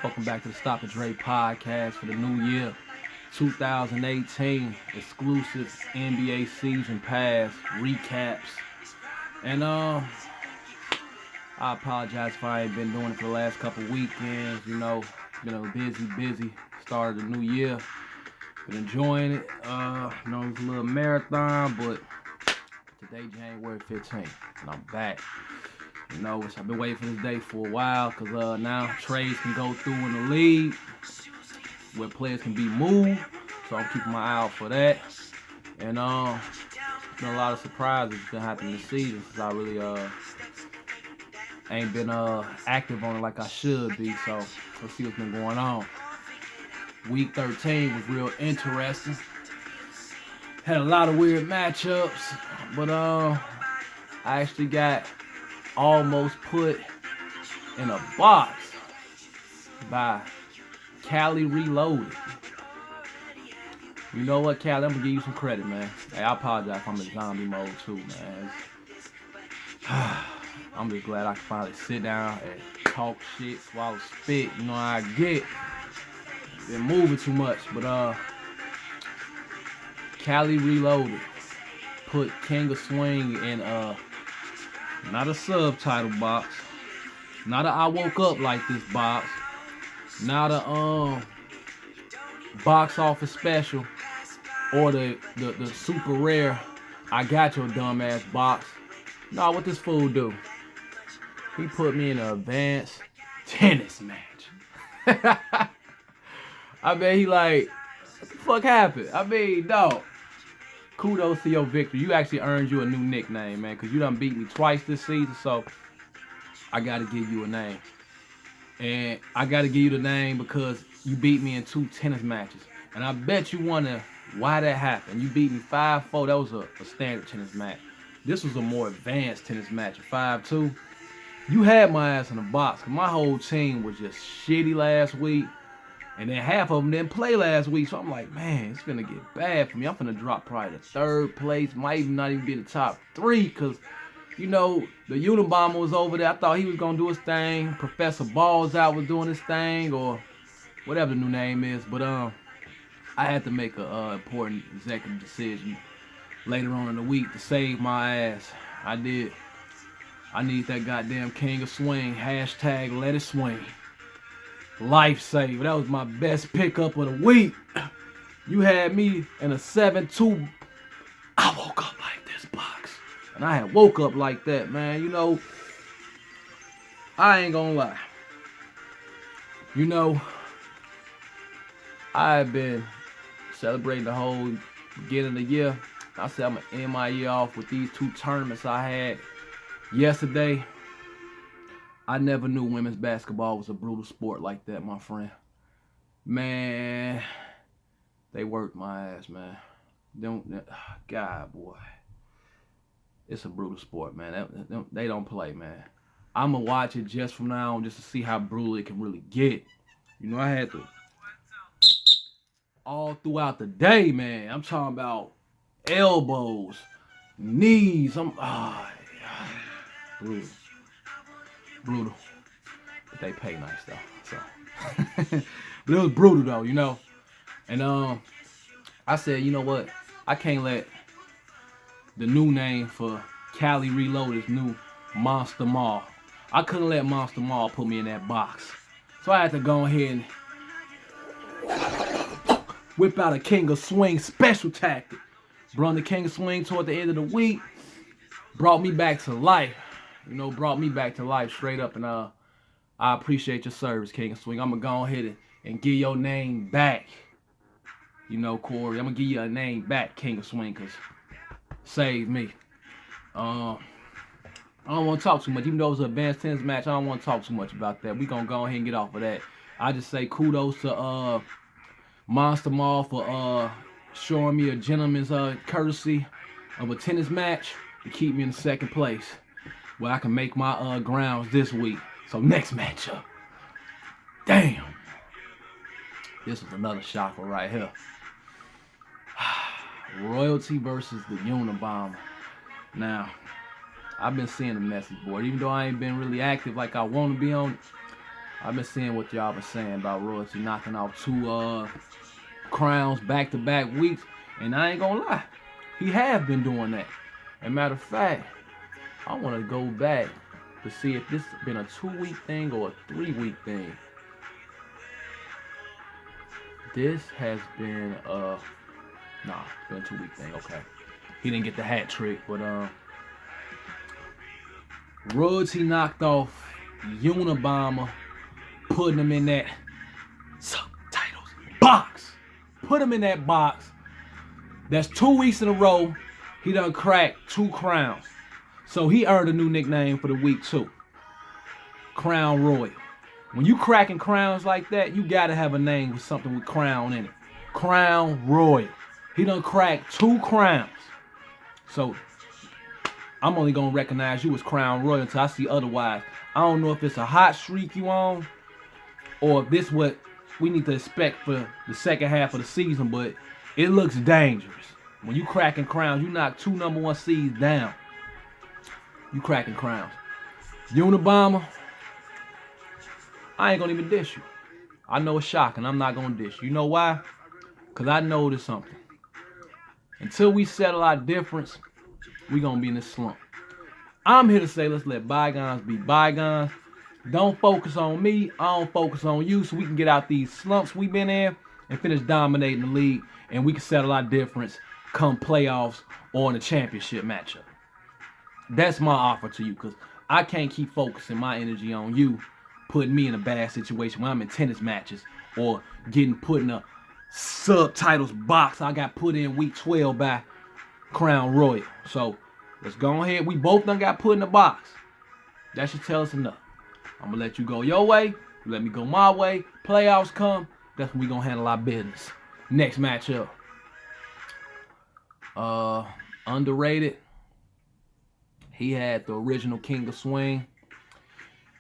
Welcome back to the StopItDre Podcast for the new year, 2018 exclusive NBA season pass recaps. And I apologize if I ain't been doing it for the last couple weekends. Been a busy start of the new year. Been enjoying it. It's a little marathon, but today January 15th, and I'm back. I've been waiting for this day for a while because now trades can go through in the league where players can be moved. So I'm keeping my eye out for that. And been a lot of surprises been happening this season since I really ain't been active on it like I should be. So let's see what's been going on. Week 13 was real interesting. Had a lot of weird matchups, but I actually got almost put in a box by Cali Reloaded. You know what, Cali? I'm gonna give you some credit, man. Hey, I apologize if I'm in zombie mode too, man. I'm just glad I can finally sit down and talk shit, swallow spit. You know how I get. Been moving too much, but Cali Reloaded put King of Swing in not a subtitle box, not a I woke up like this box, not a box office special, or the super rare I got your dumb ass box. No, what this fool do? He put me in an advanced tennis match. I mean, he like, what the fuck happened? I mean, dog. Kudos to your victory. You actually earned you a new nickname, man, because you done beat me twice this season, so I got to give you a name. And I got to give you the name because you beat me in 2 tennis matches. And I bet you wonder why that happened. You beat me 5-4. That was a standard tennis match. This was a more advanced tennis match, a 5-2. You had my ass in a box. My whole team was just shitty last week. And then half of them didn't play last week. So I'm like, man, it's finna get bad for me. I'm finna drop probably the 3rd place. Might even not even be in the top 3. Because, the Unabomber was over there. I thought he was going to do his thing. Professor Balls out was doing his thing. Or whatever the new name is. But I had to make a important executive decision later on in the week to save my ass. I did. I need that goddamn King of Swing. Hashtag let it swing. Lifesaver. That was my best pickup of the week. You had me in a 7-2. I woke up like this box. And I had woke up like that, man. I ain't gonna lie. I've been celebrating the whole beginning of the year. I said I'm gonna end my year off with these 2 tournaments I had yesterday. I never knew women's basketball was a brutal sport like that, my friend. Man, they worked my ass, man. God, boy. It's a brutal sport, man. They don't play, man. I'm going to watch it just from now on just to see how brutal it can really get. I had to all throughout the day, man. I'm talking about elbows, knees. Brutal. But they pay nice though. So but it was brutal though, And I said, you know what? I can't let the new name for Cali Reloaded's new Monster Mall. I couldn't let Monster Mall put me in that box. So I had to go ahead and whip out a King of Swing special tactic. Brought the King of Swing toward the end of the week. Brought me back to life. Brought me back to life straight up. And I appreciate your service, King of Swing. I'm going to go ahead and give your name back. Corey, I'm going to give you a name back, King of Swing, because save me. I don't want to talk too much. Even though it was an advanced tennis match, I don't want to talk too much about that. We're going to go ahead and get off of that. I just say kudos to Monster Mall for showing me a gentleman's courtesy of a tennis match to keep me in 2nd place, where I can make my grounds this week. So next matchup. Damn. This is another shocker right here. Royalty versus the Unabomber. Now, I've been seeing the message board. Even though I ain't been really active like I want to be on it, I've been seeing what y'all been saying about Royalty knocking off 2 crowns back-to-back weeks, and I ain't gonna lie, he have been doing that. As a matter of fact, I want to go back to see if this has been a 2-week thing or a 3-week thing. This has been it's been a 2-week thing. Okay, he didn't get the hat trick, but Royalty knocked off Unabomber, putting him in that subtitles box. Put him in that box. That's 2 weeks in a row. He done cracked 2 crowns. So he earned a new nickname for the week too. Crown Royal. When you cracking crowns like that, you gotta have a name with something with crown in it. Crown Royal. He done cracked 2 crowns. So I'm only gonna recognize you as Crown Royal until I see otherwise. I don't know if it's a hot streak you on, or if this what we need to expect for the second half of the season, but it looks dangerous. When you cracking crowns, you knock 2 number 1 seeds down. You cracking crowns. Unabomber, I ain't gonna even dish you. I know it's shocking. I'm not gonna dish you. You know why? Because I noticed something. Until we settle our difference, we gonna be in this slump. I'm here to say let's let bygones be bygones. Don't focus on me. I don't focus on you, so we can get out these slumps we've been in and finish dominating the league, and we can settle our difference come playoffs or in a championship matchup. That's my offer to you, because I can't keep focusing my energy on you, putting me in a bad situation when I'm in tennis matches or getting put in a subtitles box I got put in week 12 by Crown Royal. So let's go ahead. We both done got put in the box. That should tell us enough. I'm gonna let you go your way. You let me go my way. Playoffs come. That's when we gonna handle our business. Next matchup. Underrated. He had the original King of Swing.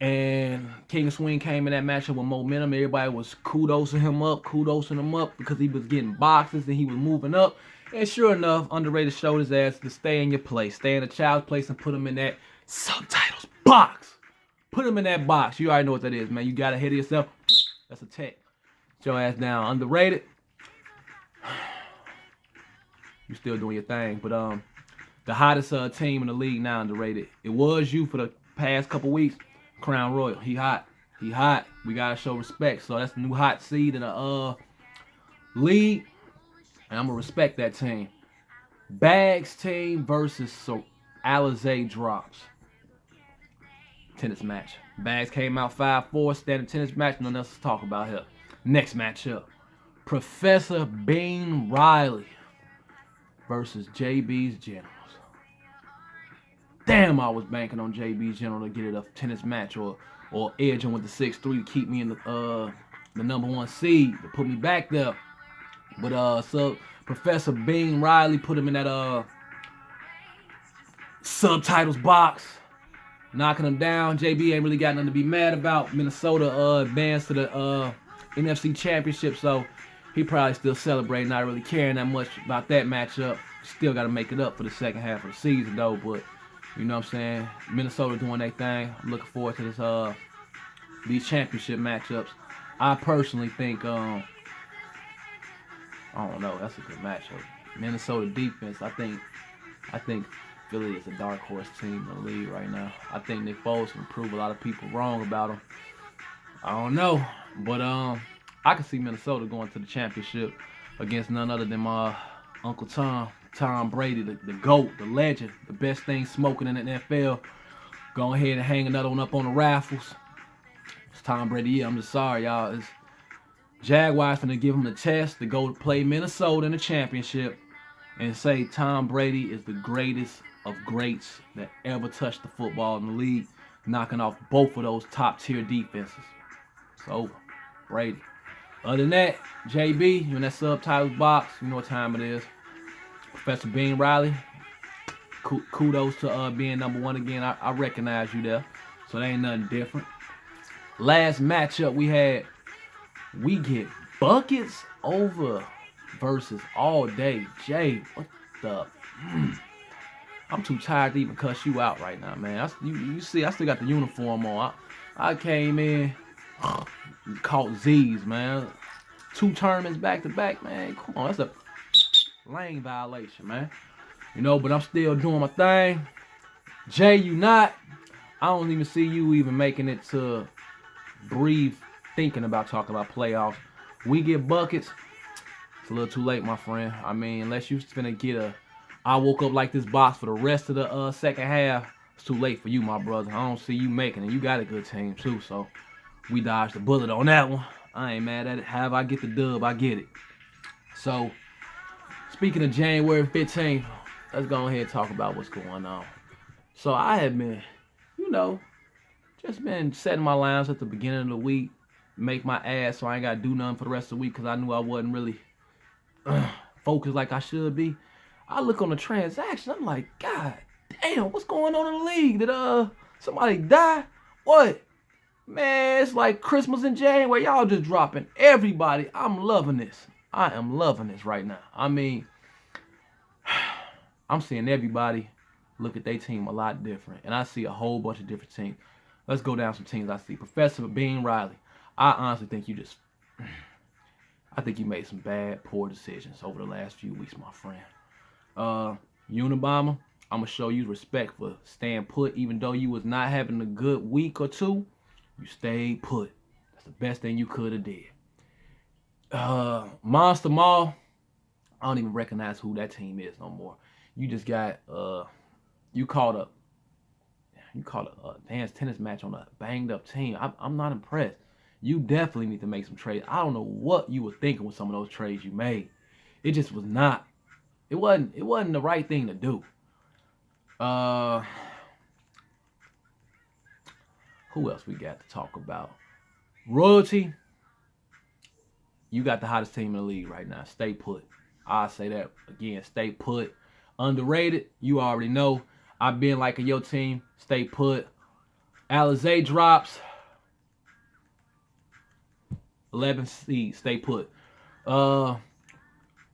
And King of Swing came in that matchup with momentum. Everybody was kudosing him up because he was getting boxes and he was moving up. And sure enough, Underrated showed his ass to stay in your place. Stay in a child's place and put him in that subtitles box. Put him in that box. You already know what that is, man. You got to hit yourself. That's a tech. Get your ass down. Underrated. You still doing your thing. But the hottest team in the league now, Underrated. It was you for the past couple weeks. Crown Royal. He hot. He hot. We got to show respect. So that's the new hot seed in the league. And I'm going to respect that team. Bags team versus Alizé Drops. Tennis match. Bags came out 5-4. Standard tennis match. Nothing else to talk about here. Next matchup. Professor Bean Riley versus JB's Generals. Damn, I was banking on JB's General to get it a tennis match or edging with the 6-3 to keep me in the number 1 seed to put me back there. But so Professor Bean Riley put him in that subtitles box, knocking him down. JB ain't really got nothing to be mad about. Minnesota advanced to the NFC Championship, so he probably still celebrating, not really caring that much about that matchup. Still got to make it up for the second half of the season, though. But you know what I'm saying? Minnesota doing their thing. I'm looking forward to this these championship matchups. I personally think I don't know. That's a good matchup. Minnesota defense. I think Philly is a dark horse team in the league right now. I think Nick Foles can prove a lot of people wrong about him. I don't know, but I can see Minnesota going to the championship against none other than my Uncle Tom Brady, the GOAT, the legend, the best thing smoking in the NFL. Go ahead and hang another one up on the raffles. It's Tom Brady. Yeah, I'm just sorry, y'all. It's Jaguars finna give him the test to go play Minnesota in the championship and say Tom Brady is the greatest of greats that ever touched the football in the league, knocking off both of those top-tier defenses. It's over. Brady. Other than that, JB, you in that subtitles box. You know what time it is. Professor Bean Riley, kudos to being number 1 again. I recognize you there, so that ain't nothing different. Last matchup we had, we get Buckets over versus All Day Jay. What the? I'm too tired to even cuss you out right now, man. You see, I still got the uniform on. I came in Caught Z's, man. 2 tournaments back to back, man. Come on, that's a lane violation, man. You know, but I'm still doing my thing. Jay, you not. I don't even see you even making it to breathe thinking about talking about playoffs. We get buckets. It's a little too late, my friend. I mean, unless you finna get a I woke up like this box for the rest of the second half, it's too late for you, my brother. I don't see you making it. You got a good team, too, so we dodged the bullet on that one. I ain't mad at it. However I get the dub, I get it. So, speaking of January 15th, let's go ahead and talk about what's going on. So, I have been, just been setting my lines at the beginning of the week, make my ass so I ain't got to do nothing for the rest of the week because I knew I wasn't really focused like I should be. I look on the transaction, I'm like, God damn, what's going on in the league? Did somebody die? What? Man, it's like Christmas in January. Y'all just dropping everybody. I'm loving this. I am loving this right now. I mean, I'm seeing everybody look at their team a lot different. And I see a whole bunch of different teams. Let's go down some teams I see. Professor Bean Riley. I honestly think you made some bad, poor decisions over the last few weeks, my friend. Unabomber, I'm going to show you respect for staying put. Even though you was not having a good week or two, you stayed put. That's the best thing you could have did. Monster Mall, I don't even recognize who that team is no more. You just got, you called a dance tennis match on a banged up team. I'm not impressed. You definitely need to make some trades. I don't know what you were thinking with some of those trades you made. It just was not. It wasn't the right thing to do. Who else we got to talk about? Royalty. You got the hottest team in the league right now. Stay put. I say that again. Stay put. Underrated. You already know. I've been liking your team. Stay put. Alizé drops. 11 seed. Stay put.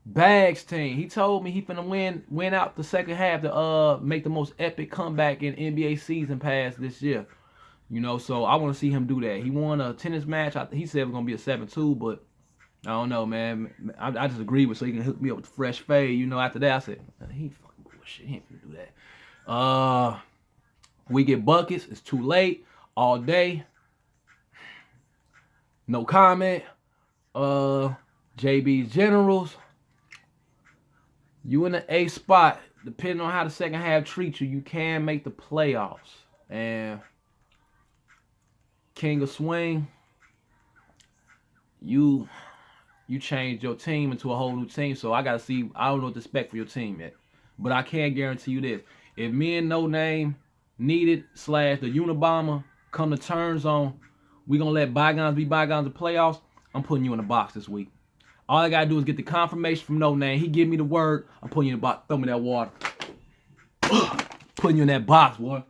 Bags team. He told me he finna win out the second half to make the most epic comeback in NBA season pass this year. So I want to see him do that. He won a tennis match. He said it was gonna be a 7-2, but I don't know, man. I just agreed with so he can hook me up with the fresh fade. After that I said, he fucking bullshit. He ain't finna do that. We get buckets. It's too late. All day. No comment. JB's Generals. You in the A spot. Depending on how the second half treats you, you can make the playoffs. And King of Swing, you changed your team into a whole new team. So I gotta see. I don't know what to expect for your team yet. But I can guarantee you this. If me and No Name Needed / the Unabomber come to terms on we gonna let bygones be bygones in playoffs, I'm putting you in the box this week. All I gotta do is get the confirmation from No Name. He give me the word. I'm putting you in the box. Throw me that water. Putting you in that box, boy.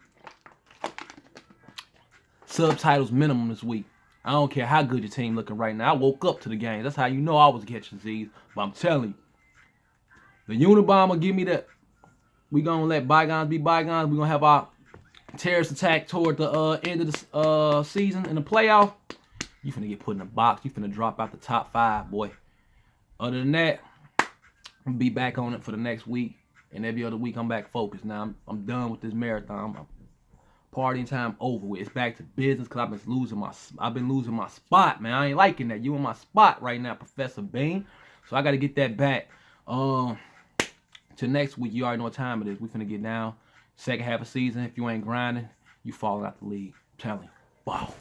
Subtitles minimum this week. I don't care how good your team looking right now. I woke up to the game. That's how you know I was catching Z's. But I'm telling you, the Unabomber give me that. We gonna let bygones be bygones. We gonna have our terrorist attack toward the end of the season in the playoff. You finna get put in a box. You finna drop out the top 5, boy. Other than that, I'm gonna be back on it for the next week. And every other week, I'm back focused. Now, I'm done with this marathon. Partying time over with. It's back to business because I've been losing my spot, man. I ain't liking that. You in my spot right now, Professor Bean. So I got to get that back. To next week, you already know what time it is. We finna get down. Second half of season. If you ain't grinding, you falling out the league. I'm telling you. Wow.